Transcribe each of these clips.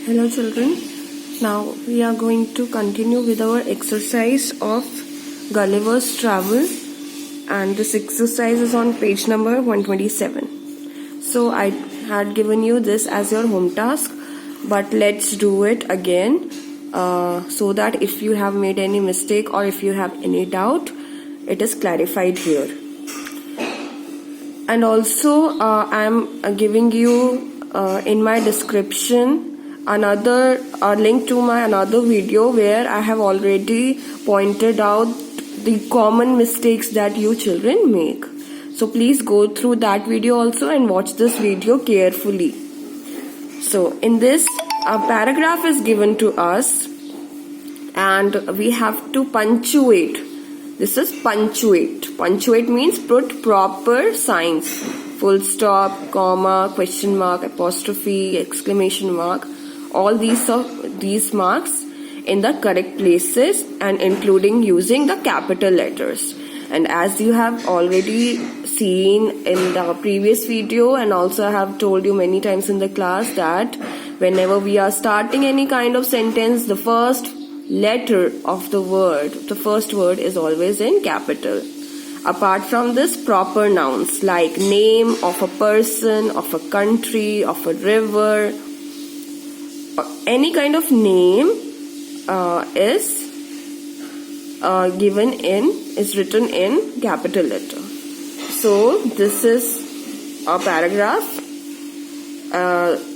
Hello children, now we are going to continue with our exercise of Gulliver's Travel, and this exercise is on page number 127. So I had given you this as your home task, but let's do it again so that if you have made any mistake or if you have any doubt, it is clarified here. And also I am giving you in my description another link to my another video where I have already pointed out the common mistakes that you children make. So please go through that video also and watch this video carefully. So in this, a paragraph is given to us and we have to punctuate. This is punctuate. Punctuate means put proper signs. Full stop, comma, question mark, apostrophe, exclamation mark. All these marks in the correct places and including using the capital letters. And as you have already seen in the previous video, and also I have told you many times in the class, that whenever we are starting any kind of sentence, the first letter of the word, the first word is always in capital. Apart from this, proper nouns like name of a person, of a country, of a river, any kind of name is written in capital letter. So this is a paragraph.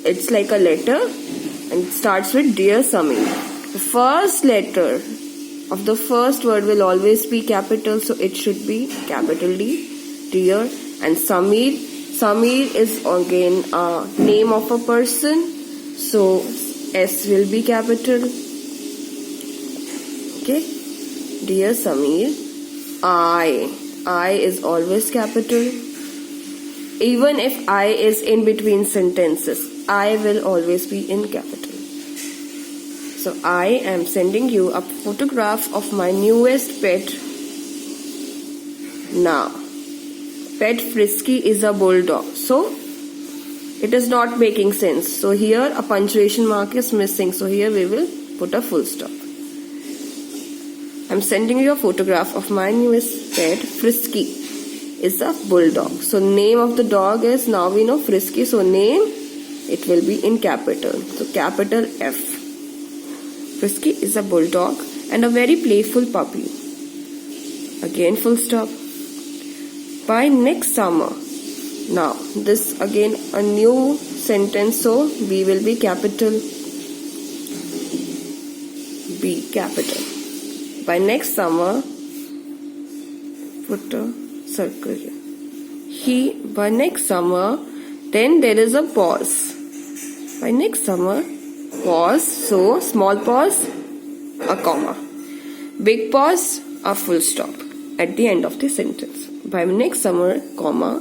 It's like a letter and it starts with Dear Samir. The first letter of the first word will always be capital, so it should be capital D, Dear. And Samir is again a name of a person, so S will be capital. Okay, Dear Samir. I is always capital. Even if I is in between sentences, I will always be in capital. So I am sending you a photograph of my newest pet. Now, pet Frisky is a bulldog. So it is not making sense. So here a punctuation mark is missing. So here we will put a full stop. I am sending you a photograph of my newest pet. Frisky is a bulldog. So name of the dog is, now we know, Frisky. So name, it will be in capital. So capital F. Frisky is a bulldog and a very playful puppy. Again full stop. By next summer. Now this again a new sentence, so B will be capital. B capital. By next summer, put a circle here. By next summer, then there is a pause. By next summer, pause, so small pause, a comma. Big pause, a full stop at the end of the sentence. By next summer, comma,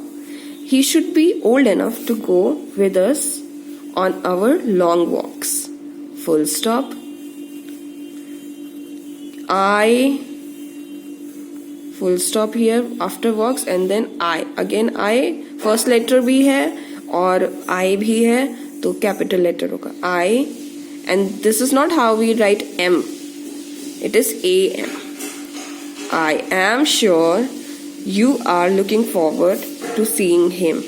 he should be old enough to go with us on our long walks. Full stop. I, full stop here after walks, and then I. Again I, first letter भी है और I भी है, तो capital letter होगा I. And this is not how we write M. It is AM. I am sure you are looking forward to seeing him.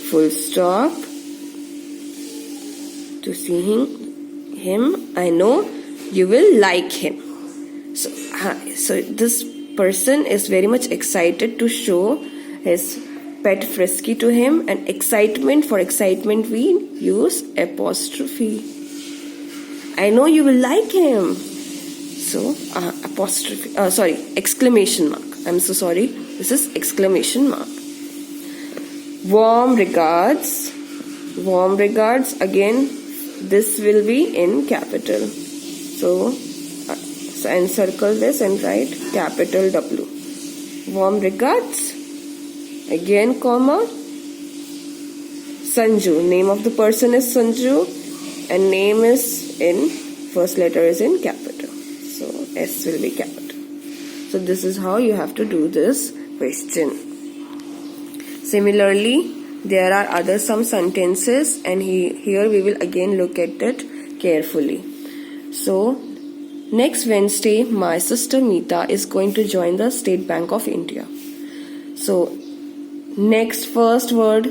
Full stop. To seeing him. I know you will like him. So this person is very much excited to show his pet Frisky to him, and excitement, for excitement we use apostrophe. I know you will like him. So apostrophe, exclamation mark. I'm so sorry. This is exclamation mark. Warm regards. Warm regards. Again, this will be in capital. So encircle this and write capital W. Warm regards. Again, comma. Sanju. Name of the person is Sanju, and name is in, first letter is in capital. So S will be capital. So this is how you have to do this question. Similarly, there are other some sentences, and here we will again look at it carefully. So next Wednesday my sister Meeta is going to join the State Bank of India. So next first word,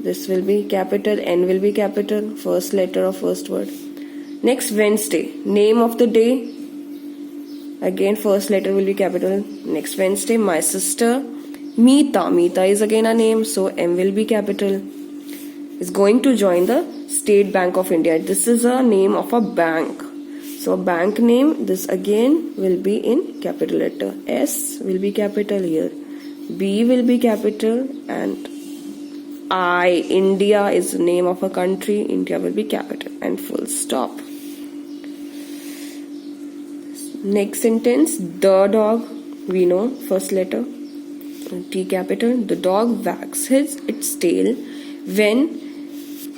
this will be capital, N will be capital, first letter of first word. Next Wednesday, name of the day, again first letter will be capital. Next Wednesday, my sister Meeta, Meeta is again a name, so M will be capital, is going to join the State Bank of India. This is a name of a bank, so a bank name, this again will be in capital letter. S will be capital here, B will be capital, and I, India is the name of a country, India will be capital, and full stop. Next sentence, the dog, we know first letter, T capital. The dog wags its tail when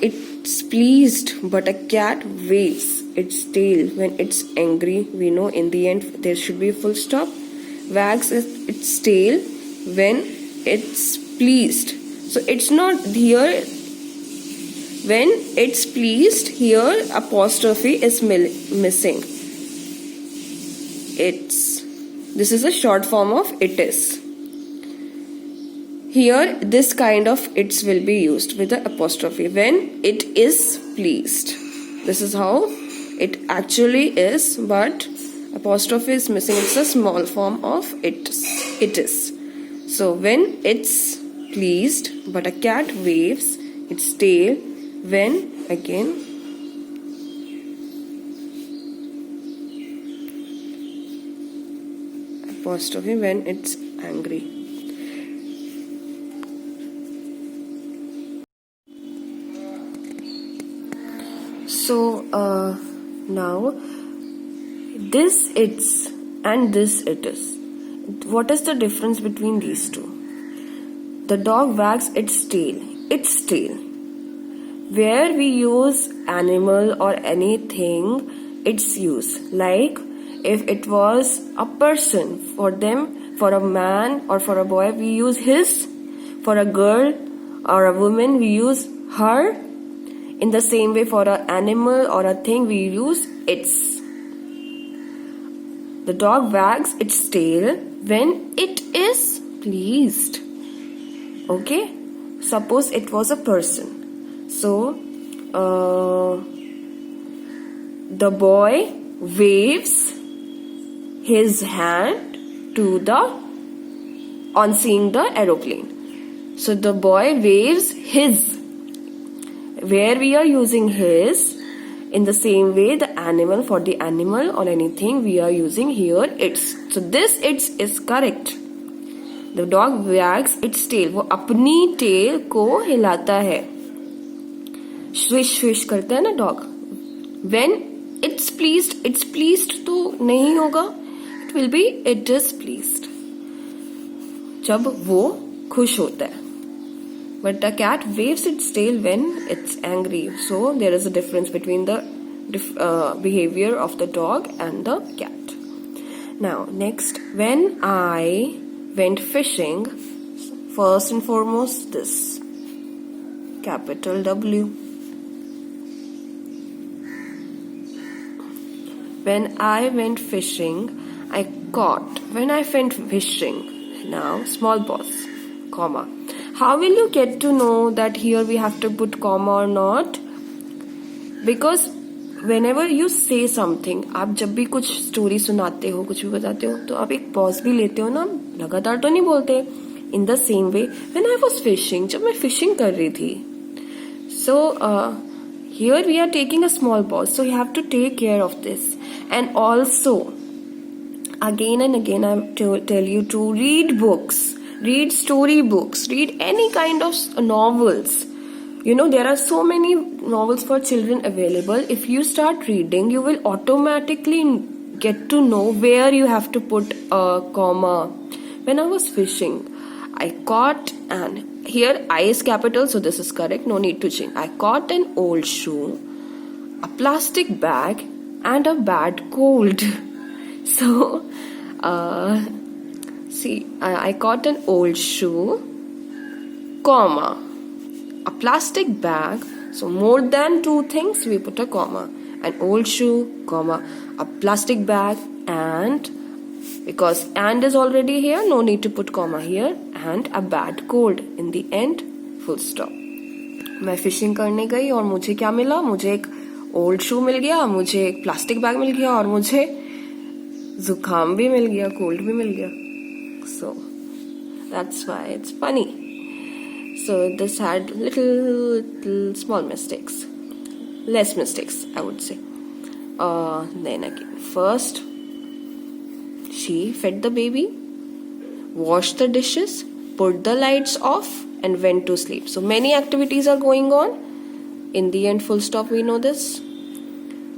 it's pleased, but a cat waves its tail when it's angry. We know in the end there should be a full stop. Wags its tail when it's pleased. So it's not here, when it's pleased, here apostrophe is missing. This is a short form of it is. Here this kind of its will be used with the apostrophe, when it is pleased. This is how it actually is, but apostrophe is missing. It's a small form of it is. So when it's pleased, but a cat waves its tail when, again, apostrophe, when it's angry. So now this it's and this it is. What is the difference between these two? The dog wags its tail. Where we use animal or anything, its use. Like if it was a person, for them, for a man or for a boy, we use his. For a girl or a woman, we use her. In the same way, for an animal or a thing, we use its. The dog wags its tail when it is pleased. Okay, suppose it was a person. So, the boy waves his hand to on seeing the aeroplane. So, the boy waves his. Where we are using his, in the same way, the animal, for the animal or anything, we are using here its. So, this its is correct. The dog wags its tail. वो अपनी tail को हिलाता है. Swish swish करता है ना dog. When it's pleased तो नहीं होगा. It will be it is pleased. जब वो खुश होता है. But the cat waves its tail when it's angry. So there is a difference between the behavior of the dog and the cat. Now next, when I went fishing, first and foremost this, capital W. When I went fishing, I caught. When I went fishing, now small pause, comma. How will you get to know that here we have to put comma or not? Because whenever you say something, आप जब भी कुछ story सुनाते हो, कुछ भी बताते हो, तो आप एक पॉज भी लेते हो ना, लगातार तो नहीं बोलते. In the same way, when I was fishing, जब मैं फिशिंग कर रही थी, so here we are taking a small pause, so you have to take care of this. And also, again and again, I tell you to read books. Read story books, read any kind of novels. You know, there are so many novels for children available. If you start reading, you will automatically get to know where you have to put a comma. When I was fishing, I caught here I is capital, so this is correct, no need to change. I caught an old shoe, a plastic bag, and a bad cold. So, see, I caught an old shoe, comma. A plastic bag, so more than two things we put a comma. An old shoe, comma, a plastic bag, and because and is already here, no need to put comma here, and a bad cold. In the end, full stop. मैं fishing करने गई और मुझे क्या मिला? मुझे एक old शू मिल गया, मुझे एक प्लास्टिक बैग मिल गया और मुझे जुकाम भी मिल गया, कोल्ड भी मिल गया. So that's why it's funny. So this had little small mistakes, less mistakes I would say. Then again, first she fed the baby, washed the dishes, put the lights off, and went to sleep. So many activities are going on. In the end, full stop, we know this.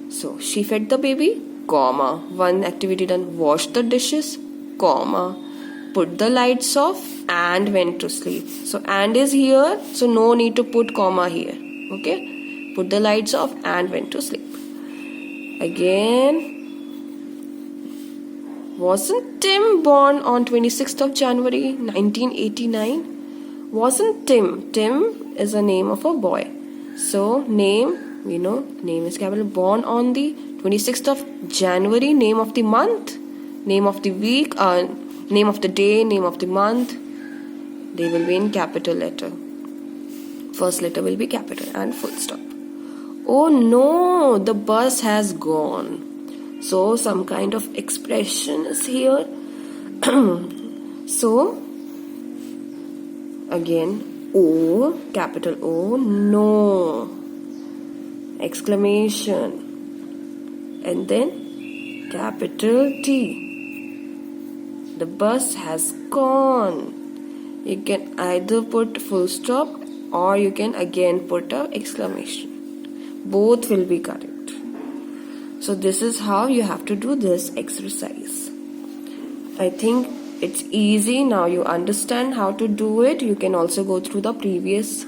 So she fed the baby, comma, one activity done, washed the dishes, comma, put the lights off, and went to sleep. So and is here, so no need to put comma here. Okay, put the lights off and went to sleep. Again, wasn't Tim born on 26th of January 1989? Wasn't Tim? Tim is a name of a boy. So name, we know name is capital. Born on the 26th of January, name of the month, name of the week, name of the day, name of the month, they will be in capital letter. First letter will be capital and full stop. Oh no, the bus has gone. So some kind of expression is here. So again, O, capital O, no, exclamation, and then capital T. The bus has gone. You can either put full stop or you can again put a exclamation. Both will be correct. So this is how you have to do this exercise. I think it's easy now. You understand how to do it. You can also go through the previous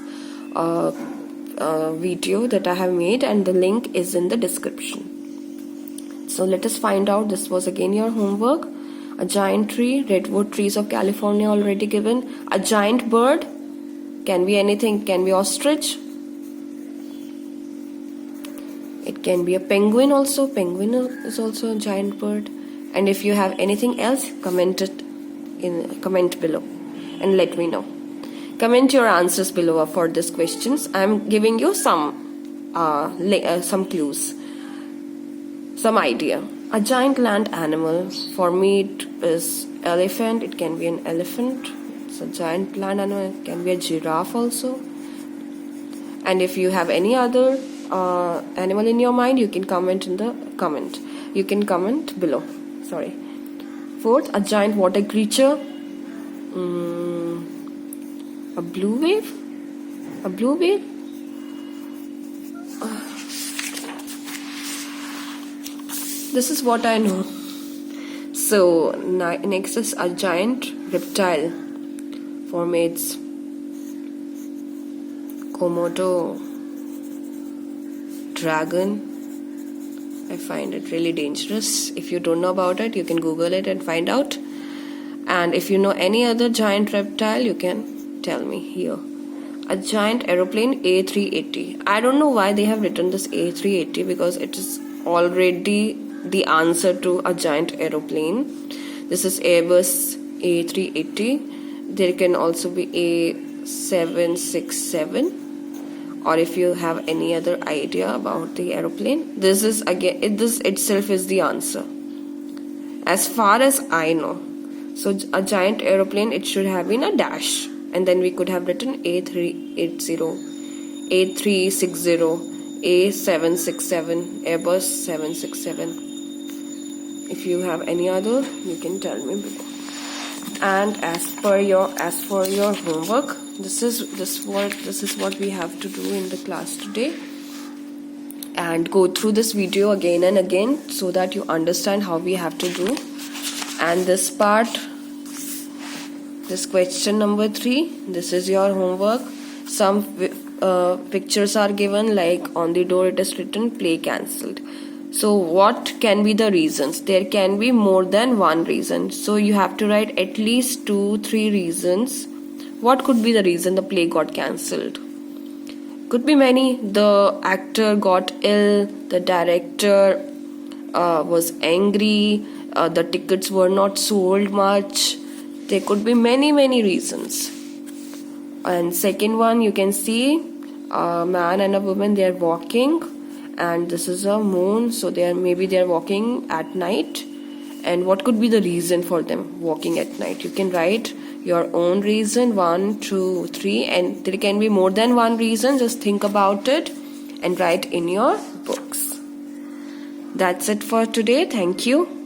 video that I have made, and the link is in the description. So let us find out. This was again your homework. A giant tree, redwood trees of California already given. A giant bird, can be anything, can be ostrich. It can be a penguin also. Penguin is also a giant bird. And if you have anything else, comment it in comment below and let me know. Comment your answers below for these questions. I am giving you some clues, some idea. A giant land animal, for me it is elephant. It can be an elephant. It's a giant land animal. It can be a giraffe also. And if you have any other animal in your mind, you can comment in the comment. You can comment below. Sorry. Fourth, a giant water creature. A blue wave? A blue whale? This is what I know. So next is a giant reptile. For me it's Komodo dragon. I find it really dangerous. If you don't know about it, you can Google it and find out. And if you know any other giant reptile, you can tell me here. A giant aeroplane, A380. I don't know why they have written this A380, because it is already the answer to a giant aeroplane. This is Airbus A380. There can also be A767. Or if you have any other idea about the aeroplane, this is again, this itself is the answer as far as I know. So a giant aeroplane, it should have been a dash, and then we could have written A380, A360, A767, Airbus 767. If you have any other, you can tell me below. And as for your homework, this is what we have to do in the class today, and go through this video again and again so that you understand how we have to do. And this part, this question number 3, this is your homework. Some pictures are given, like on the door it is written play cancelled. So what can be the reasons? There can be more than one reason. So you have to write at least 2-3 reasons What could be the reason the play got cancelled? Could be many. The actor got ill, the director was angry, the tickets were not sold much. There could be many reasons. And second one, you can see a man and a woman, they are walking, and this is a moon, so maybe they are walking at night. And what could be the reason for them walking at night? You can write your own reason, 1, 2, 3, and there can be more than one reason. Just think about it and write in your books. That's it for today. Thank you.